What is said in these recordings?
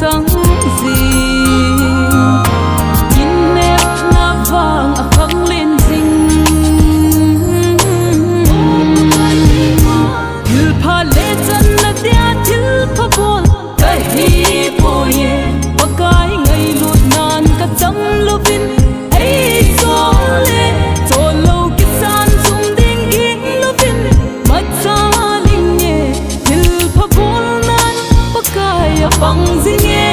chẳng gì nhìn nét ngã vàng khăng lên dinh thử pha lê chân là đĩa thử pha buồn cái hi bồi và cái ngày lụt nàn cả trăm lô vin ấy gió lên rồi lâu cái san dùng đinh kín lô vin mắt xa linh nhẹ thử pha buồn nan và cái bằng gì nhé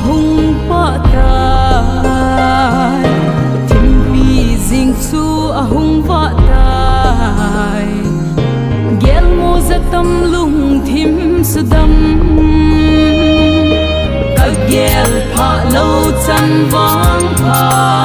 hung pa tai thim pi jing chu a hung va tai gel mo za tam lung thim sudam ka gel pha lo chan wang pha